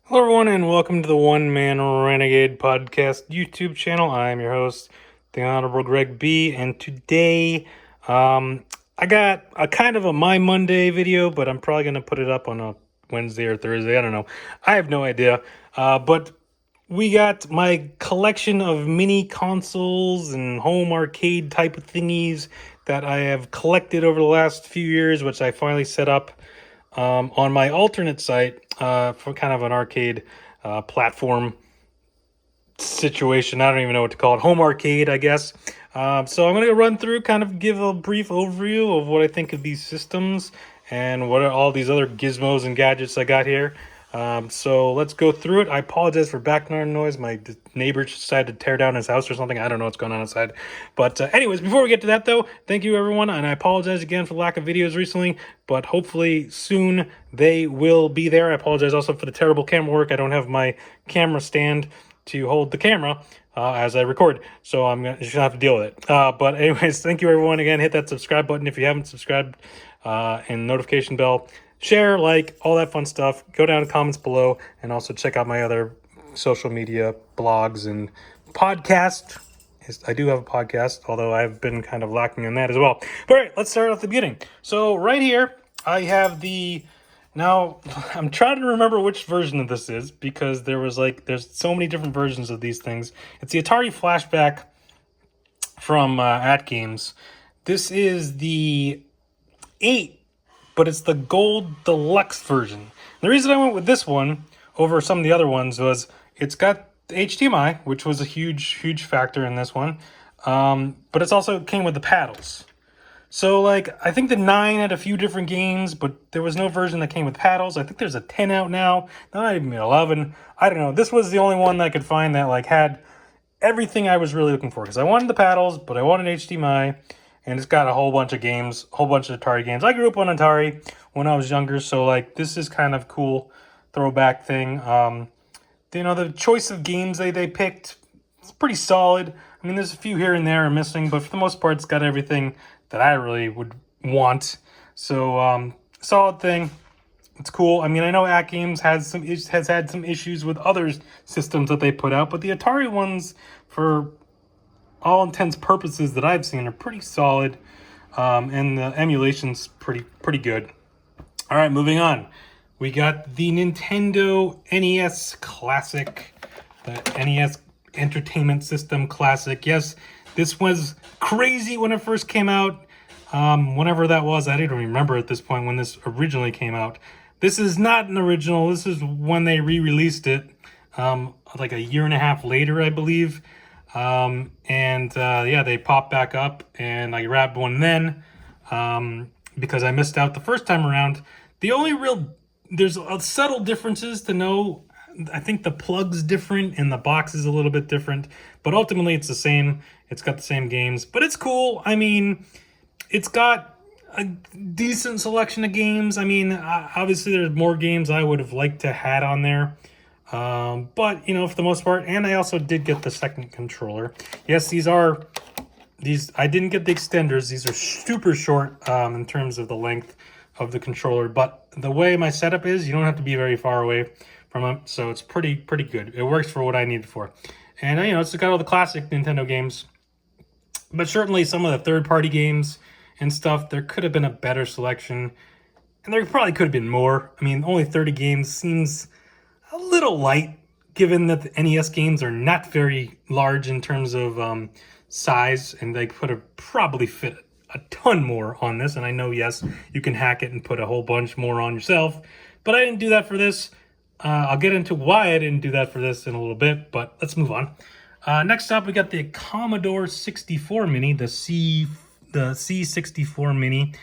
Hello, everyone, and welcome to the One Man Renegade Podcast YouTube channel. I am your host, the Honorable Greg B. And today, I got a kind of a My Monday video, but I'm probably going to put it up on a Wednesday or Thursday. I don't know. I have no idea. But we got my collection of mini consoles and home arcade type of thingies that I have collected over the last few years, which I finally set up on my alternate site for kind of an arcade platform situation. I don't even know what to call it. Home arcade, I guess. So I'm going to run through, kind of give a brief overview of what I think of these systems and what are all these other gizmos and gadgets I got here. So let's go through it. I apologize for background noise. My neighbor decided to tear down his house or something. I don't know what's going on outside. But anyways, before we get to that, though, thank you, everyone. And I apologize again for the lack of videos recently, but hopefully soon they will be there. I apologize also for the terrible camera work. I don't have my camera stand to hold the camera as I record, so I'm just gonna have to deal with it. But anyways, thank you, everyone. Again, hit that subscribe button if you haven't subscribed, and notification bell. Share, like, all that fun stuff. Go down to comments below, and also check out my other social media blogs and podcast. I do have a podcast, although I've been kind of lacking in that as well. All right, let's start at the beginning. So right here, I have the... Now, I'm trying to remember which version of this is, because there's so many different versions of these things. It's the Atari Flashback from At Games. This is the 8, but it's the gold deluxe version. The reason I went with this one over some of the other ones was it's got HDMI, which was a huge factor in this one. But it's also came with the paddles. So, like, I think the 9 had a few different games, but there was no version that came with paddles. I think there's a 10 out now. Not even 11. I don't know. This was the only one that I could find that, like, had everything I was really looking for. Because I wanted the paddles, but I wanted HDMI. And it's got a whole bunch of games, a whole bunch of Atari games. I grew up on Atari when I was younger, so, like, this is kind of cool throwback thing. The choice of games they picked, it's pretty solid. I mean, there's a few here and there are missing, but for the most part, it's got everything that I really would want. So, solid thing. It's cool. I mean, I know At Games has had some issues with other systems that they put out, but the Atari ones, for all intents purposes that I've seen, are pretty solid, and the emulation's pretty good. All right, moving on. We got the Nintendo NES Classic, the NES Entertainment System Classic. Yes, this was crazy when it first came out. Whenever that was, I don't even remember at this point when this originally came out. This is not an original. This is when they re-released it, like a year and a half later, I believe. Yeah, they popped back up, and I grabbed one then, because I missed out the first time around. There's subtle differences to know. I think the plug's different and the box is a little bit different, but ultimately it's the same. It's got the same games, but it's cool. I mean, it's got a decent selection of games. I mean, obviously there's more games I would have liked to had on there. But, for the most part, and I also did get the second controller. Yes, I didn't get the extenders. These are super short, in terms of the length of the controller, but the way my setup is, you don't have to be very far away from it, so it's pretty good. It works for what I need it for. And, it's got all the classic Nintendo games, but certainly some of the third-party games and stuff, there could have been a better selection, and there probably could have been more. I mean, only 30 games seems a little light, given that the NES games are not very large in terms of size, and they could have probably fit a ton more on this. And I know, yes, you can hack it and put a whole bunch more on yourself, but I didn't do that for this. I'll get into why I didn't do that for this in a little bit, but let's move on. Next up, we got the Commodore 64 Mini, the C64 Mini.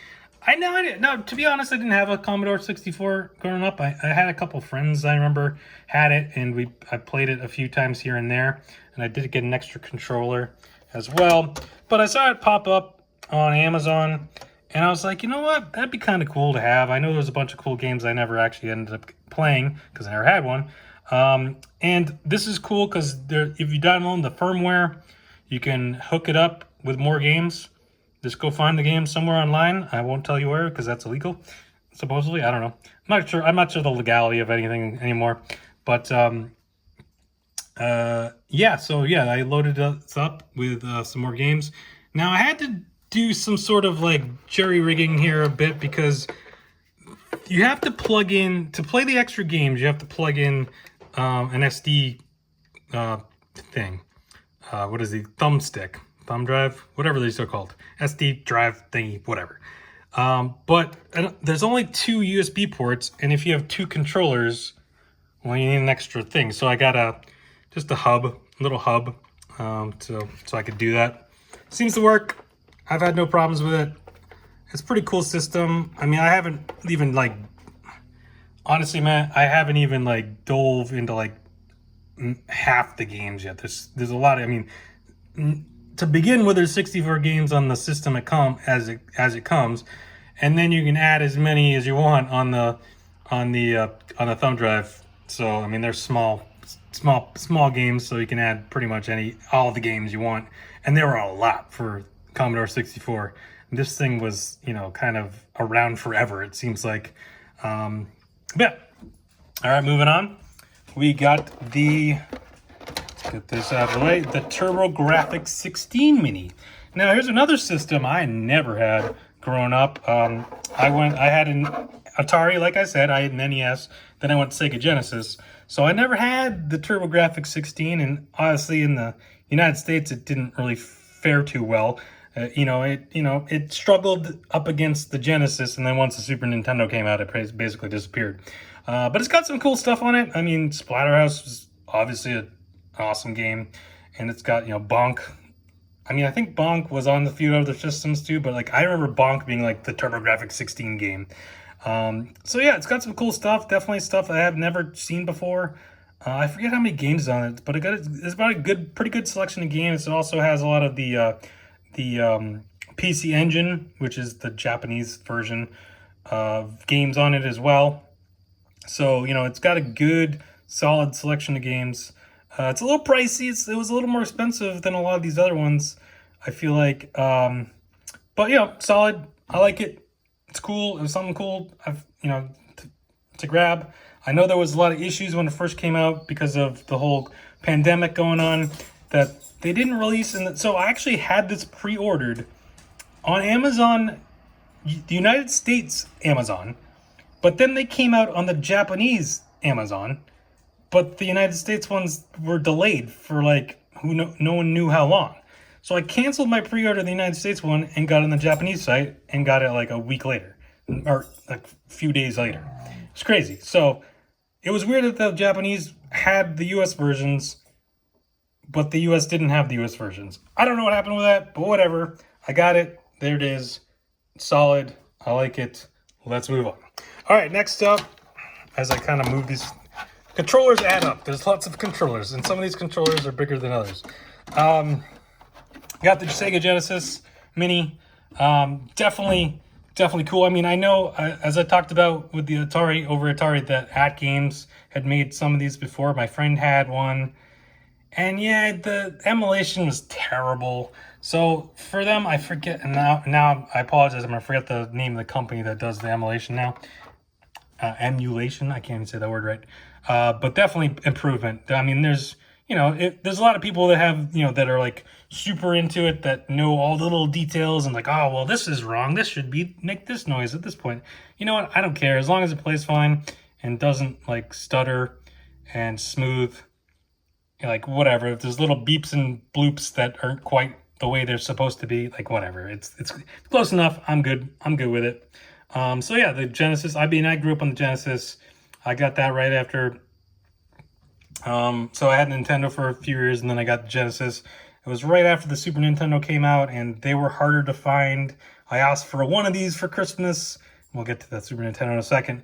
To be honest, I didn't have a Commodore 64 growing up. I had a couple friends I remember had it, and I played it a few times here and there, and I did get an extra controller as well. But I saw it pop up on Amazon, and I was like, you know what? That'd be kind of cool to have. I know there's a bunch of cool games I never actually ended up playing because I never had one. And this is cool because if you download the firmware, you can hook it up with more games. Just go find the game somewhere online. I won't tell you where because that's illegal, supposedly. I don't know. I'm not sure the legality of anything anymore. But yeah, so yeah, I loaded this up with some more games. Now I had to do some sort of like jerry rigging here a bit because you have to plug in to play the extra games. You have to plug in an SD thing. What is the thumbstick, thumb drive, whatever these are called, SD drive thingy, whatever. But there's only 2 USB ports, and if you have 2 controllers, well, you need an extra thing. So I got just a hub, little hub, so I could do that. Seems to work. I've had no problems with it. It's a pretty cool system. I mean, I haven't even like, honestly, man, I haven't even like dove into like half the games yet. There's a lot of, I mean, to begin with, there's 64 games on the system as it comes, and then you can add as many as you want on the thumb drive. So I mean, they're small games, so you can add pretty much all the games you want, and there were a lot for Commodore 64. This thing was, you know, kind of around forever, it seems like. Yeah. All right, moving on. We got let's get this out of the way, the TurboGrafx 16 Mini. Now, here's another system I never had growing up. I had an Atari, like I said, I had an NES, then I went to Sega Genesis. So I never had the TurboGrafx 16, and honestly, in the United States, it didn't really fare too well. It struggled up against the Genesis, and then once the Super Nintendo came out, it basically disappeared. But it's got some cool stuff on it. I mean, Splatterhouse was obviously an awesome game, and it's got, Bonk. I mean, I think Bonk was on the few other systems too, but like I remember Bonk being like the TurboGrafx 16 game. So yeah, it's got some cool stuff. Definitely stuff I have never seen before. I forget how many games on it, but it's about pretty good selection of games. It also has a lot of the PC Engine, which is the Japanese version of games on it as well. So, it's got a good, solid selection of games. It's a little pricey. It was a little more expensive than a lot of these other ones, I feel like. But, solid. I like it. It's cool. It was something cool, to grab. I know there was a lot of issues when it first came out because of the whole pandemic going on that they didn't release. So I actually had this pre-ordered on Amazon, the United States Amazon, but then they came out on the Japanese Amazon, but the United States ones were delayed for like no one knew how long. So I canceled my pre-order of the United States one and got it on the Japanese site and got it like a week later, or like a few days later. It's crazy. So it was weird that the Japanese had the US versions, but the US didn't have the US versions. I don't know what happened with that, but whatever. I got it. There it is. Solid. I like it. Let's move on. All right, next up, as I kind of move these, controllers add up. There's lots of controllers, and some of these controllers are bigger than others. Got the Sega Genesis Mini. Definitely cool. I mean, I know, as I talked about with the Atari, that At Games had made some of these before. My friend had one. And yeah, the emulation was terrible. So for them, I forget, and now I apologize, I'm going to forget the name of the company that does the emulation now. Emulation, I can't even say that word right. But definitely improvement. I mean, there's a lot of people that have, that are like super into it, that know all the little details and like, oh, well, this is wrong. This should make this noise at this point. You know what? I don't care. As long as it plays fine and doesn't like stutter and smooth, like whatever. If there's little beeps and bloops that aren't quite the way they're supposed to be, like whatever. It's close enough. I'm good with it. So yeah, the Genesis, I grew up on the Genesis. I got that right after. So I had Nintendo for a few years, and then I got the Genesis. It was right after the Super Nintendo came out, and they were harder to find. I asked for one of these for Christmas. We'll get to that Super Nintendo in a second.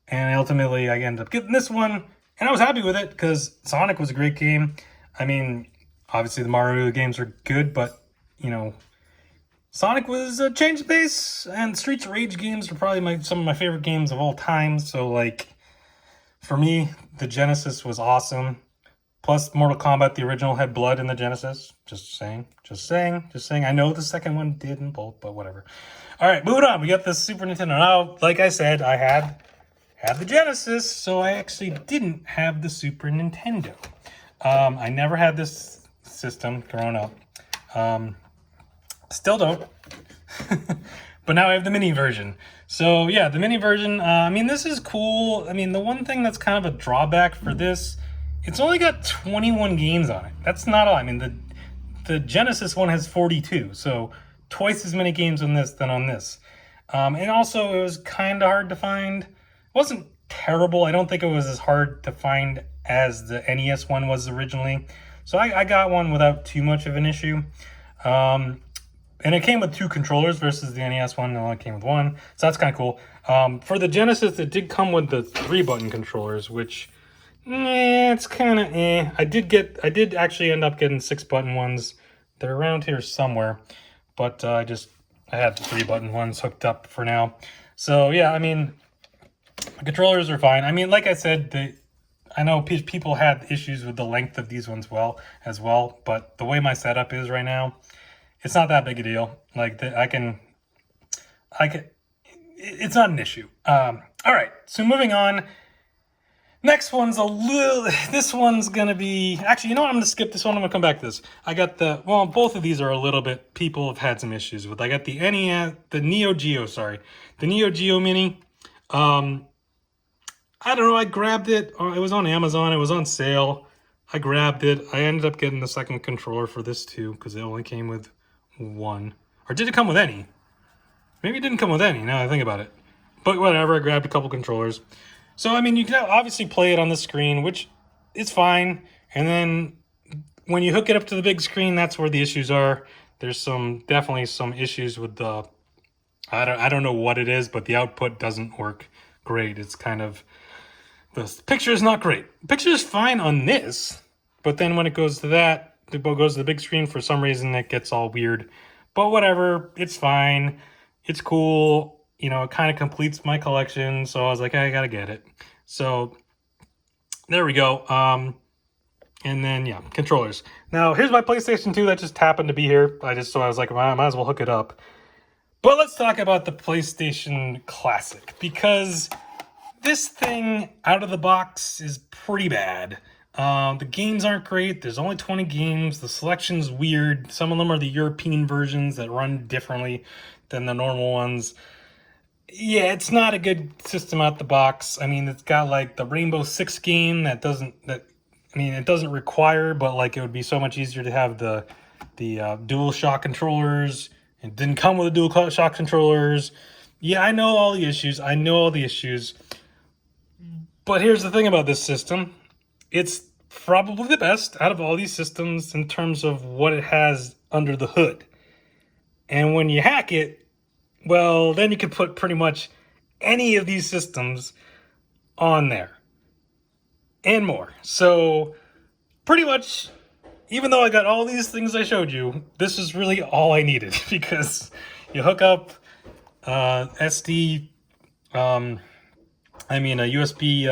And ultimately, I ended up getting this one, and I was happy with it because Sonic was a great game. I mean, obviously the Mario games are good, but, Sonic was a change of pace, and Streets of Rage games are probably some of my favorite games of all time. So, like, for me, the Genesis was awesome. Plus, Mortal Kombat, the original, had blood in the Genesis. Just saying. I know the second one didn't both, but whatever. All right, moving on. We got the Super Nintendo. Now, like I said, I had the Genesis, so I actually didn't have the Super Nintendo. I never had this system growing up. Still don't. But now I have the mini version. So yeah, the mini version, I mean, this is cool. I mean, the one thing that's kind of a drawback for this, it's only got 21 games on it. That's not all. I mean, the Genesis one has 42, so twice as many games on this than on this. And also, it was kind of hard to find. It wasn't terrible. I don't think it was as hard to find as the NES one was originally. So I got one without too much of an issue. And it came with 2 controllers versus the NES one only came with 1. So that's kind of cool. For the Genesis, it did come with the 3-button controllers, which, it's kind of I did actually end up getting 6-button ones. They're around here somewhere. But I had the 3-button ones hooked up for now. So yeah, I mean, the controllers are fine. I mean, like I said, I know people had issues with the length of these ones as well. But the way my setup is right now, it's not that big a deal. Like it's not an issue. All right, so moving on. Next one's this one's gonna be, actually, you know what? I'm gonna skip this one. I'm gonna come back to this. I got both of these are a little bit, people have had some issues with. I got the Neo Geo Mini. I don't know, I grabbed it. It was on Amazon, it was on sale. I grabbed it. I ended up getting the second controller for this too, because it only came with 1. Or did it come with any? Maybe it didn't come with any, now that I think about it. But whatever, I grabbed a couple controllers. So, I mean, you can obviously play it on the screen, which is fine. And then when you hook it up to the big screen, that's where the issues are. There's definitely some issues with the, I don't know what it is, but the output doesn't work great. It's kind of, the picture is not great. The picture is fine on this, but then when it goes to that, it goes to the big screen, for some reason it gets all weird. But whatever, it's fine. It's cool. You know, it kind of completes my collection, so I was like, I gotta get it. So there we go. And then yeah, controllers. Now here's my PlayStation 2 that just happened to be here. So I was like, I might as well hook it up. But let's talk about the PlayStation Classic, because this thing out of the box is pretty bad. The games aren't great. There's only 20 games. The selection's weird. Some of them are the European versions that run differently than the normal ones. Yeah, it's not a good system out the box. I mean, it's got like the Rainbow Six game it doesn't require, but like it would be so much easier to have the Dual Shock controllers. It didn't come with the Dual Shock controllers. Yeah, I know all the issues. But here's the thing about this system. It's probably the best out of all these systems in terms of what it has under the hood. And when you hack it, well, then you can put pretty much any of these systems on there and more. So pretty much, even though I got all these things I showed you, this is really all I needed, because you hook up a USB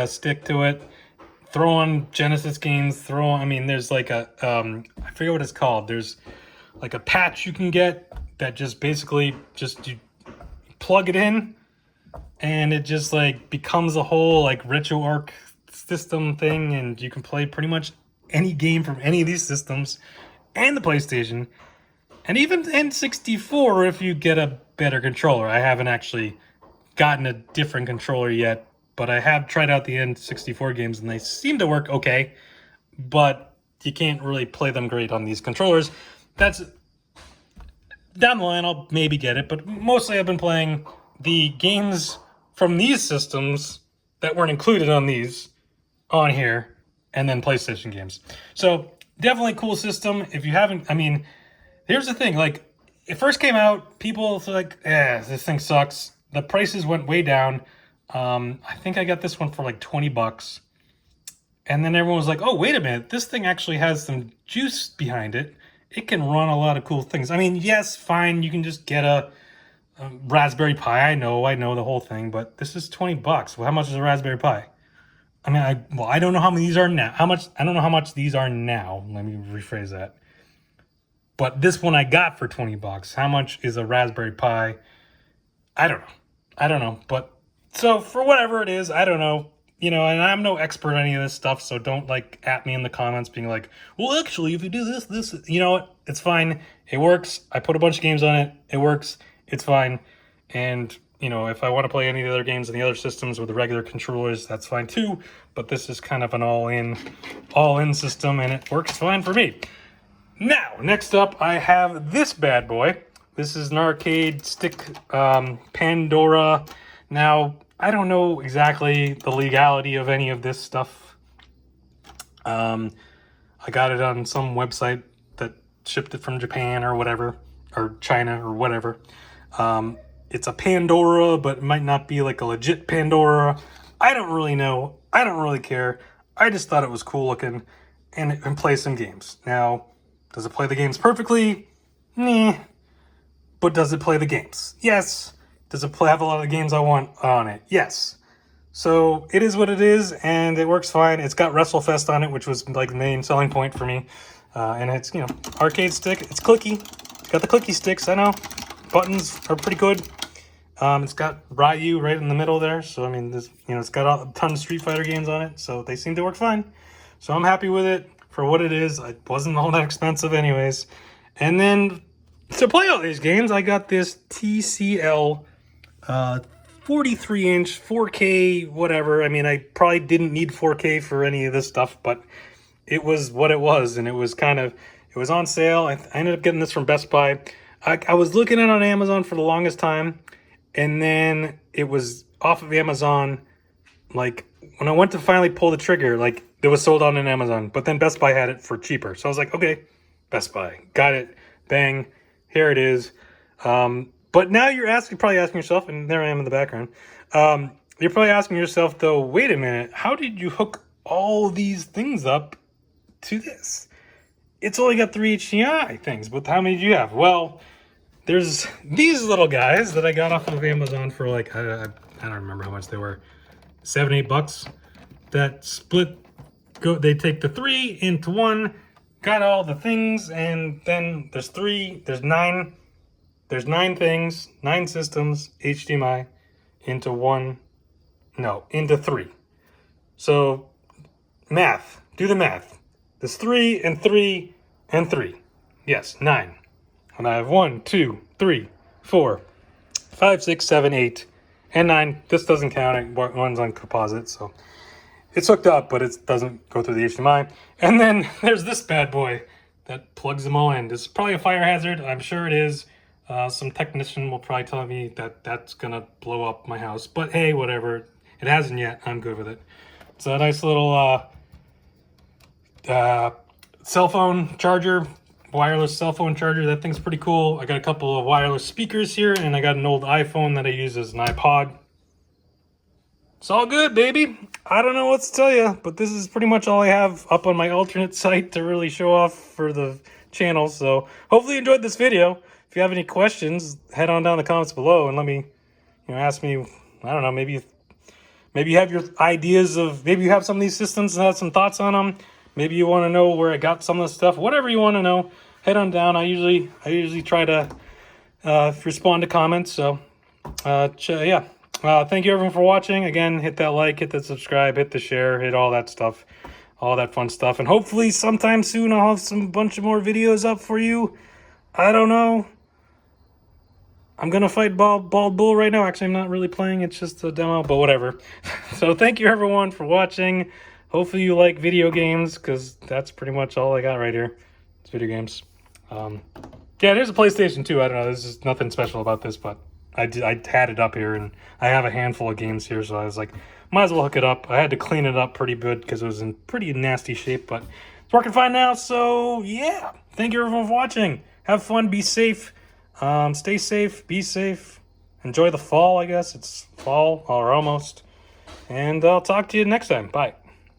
stick to it, throw on Genesis games, there's like a, I forget what it's called. There's like a patch you can get that just basically you plug it in and it just like becomes a whole like RetroArch system thing, and you can play pretty much any game from any of these systems and the PlayStation, and even N64 if you get a better controller. I haven't actually gotten a different controller yet, but I have tried out the N64 games and they seem to work okay, but you can't really play them great on these controllers. That's down the line, I'll maybe get it, but mostly I've been playing the games from these systems that weren't included on here, and then PlayStation games. So definitely cool system. If you haven't, here's the thing, like, it first came out, people were like, this thing sucks. The prices went way down. I think I got this one for like $20. And then everyone was like, oh, wait a minute, this thing actually has some juice behind it. It can run a lot of cool things. Yes, fine, you can just get a Raspberry Pi. I know the whole thing, but this is $20. Well, how much is a Raspberry Pi? I don't know how many these are now. I don't know how much these are now. Let me rephrase that. But this one I got for $20. How much is a Raspberry Pi? I don't know. But So for whatever it is, I don't know. You know, and I'm no expert on any of this stuff, so don't like at me in the comments being like, well, actually, if you do this, you know what? It's fine. It works. I put a bunch of games on it. It works. It's fine. And, you know, if I want to play any of the other games on the other systems with the regular controllers, that's fine too. But this is kind of an all-in system, and it works fine for me. Now, next up, I have this bad boy. This is an arcade stick Pandora. Now, I don't know exactly the legality of any of this stuff. I got it on some website that shipped it from Japan or whatever, or China or whatever. It's a Pandora, but it might not be like a legit Pandora. I don't really know. I don't really care. I just thought it was cool looking and play some games. Now, does it play the games perfectly? Nah. But does it play the games? Yes. Does it have a lot of the games I want on it? Yes. So it is what it is, and it works fine. It's got WrestleFest on it, which was like the main selling point for me. And it's, you know, arcade stick. It's clicky. It's got the clicky sticks, I know. Buttons are pretty good. It's got Ryu right in the middle there. So, I mean, this, you know, it's got a ton of Street Fighter games on it. So they seem to work fine. So I'm happy with it for what it is. It wasn't all that expensive anyways. And then to play all these games, I got this TCL 43-inch 4K whatever. I mean, I probably didn't need 4K for any of this stuff, but it was what it was, and it was on sale. I ended up getting this from Best Buy. I was looking at it on Amazon for the longest time, and then it was off of Amazon. Like, when I went to finally pull the trigger, like, it was sold on Amazon, but then Best Buy had it for cheaper. So I was like, okay, Best Buy, got it, bang, here it is. But now you're probably asking yourself, and there I am in the background. You're probably asking yourself, though, wait a minute, how did you hook all these things up to this? It's only got 3 HDMI things, but how many do you have? Well, there's these little guys that I got off of Amazon for like, I don't remember how much they were, $7-8, that split, they take the 3 into 1, got all the things, and then there's 9 things, 9 systems, HDMI, into 3. So, math, do the math. There's 3 and 3 and 3. Yes, 9. And I have 1, 2, 3, 4, 5, 6, 7, 8, and 9. This doesn't count, it runs on composite, so it's hooked up, but it doesn't go through the HDMI. And then there's this bad boy that plugs them all in. This is probably a fire hazard, I'm sure it is. Some technician will probably tell me that that's gonna blow up my house, but hey, whatever. It hasn't yet. I'm good with it. It's a nice little cell phone charger, wireless cell phone charger. That thing's pretty cool. I got a couple of wireless speakers here, and I got an old iPhone that I use as an iPod. It's all good, baby. I don't know what to tell you, but this is pretty much all I have up on my alternate site to really show off for the channel. So hopefully you enjoyed this video. If you have any questions, head on down in the comments below and let me, ask me, I don't know, maybe you have your ideas of, maybe you have some of these systems and have some thoughts on them. Maybe you want to know where I got some of the stuff. Whatever you want to know, head on down. I usually try to respond to comments. So, yeah. Thank you everyone for watching. Again, hit that like, hit that subscribe, hit the share, hit all that stuff, all that fun stuff. And hopefully sometime soon I'll have bunch of more videos up for you. I don't know. I'm going to fight Bald Bull right now. Actually, I'm not really playing. It's just a demo, but whatever. So thank you, everyone, for watching. Hopefully you like video games, because that's pretty much all I got right here. It's video games. Yeah, there's a PlayStation 2. I don't know. There's just nothing special about this, but I had it up here, and I have a handful of games here, so I was like, might as well hook it up. I had to clean it up pretty good, because it was in pretty nasty shape, but it's working fine now, so yeah. Thank you, everyone, for watching. Have fun. Be safe. Stay safe, be safe, enjoy the fall, I guess. It's fall, or almost. And I'll talk to you next time. Bye.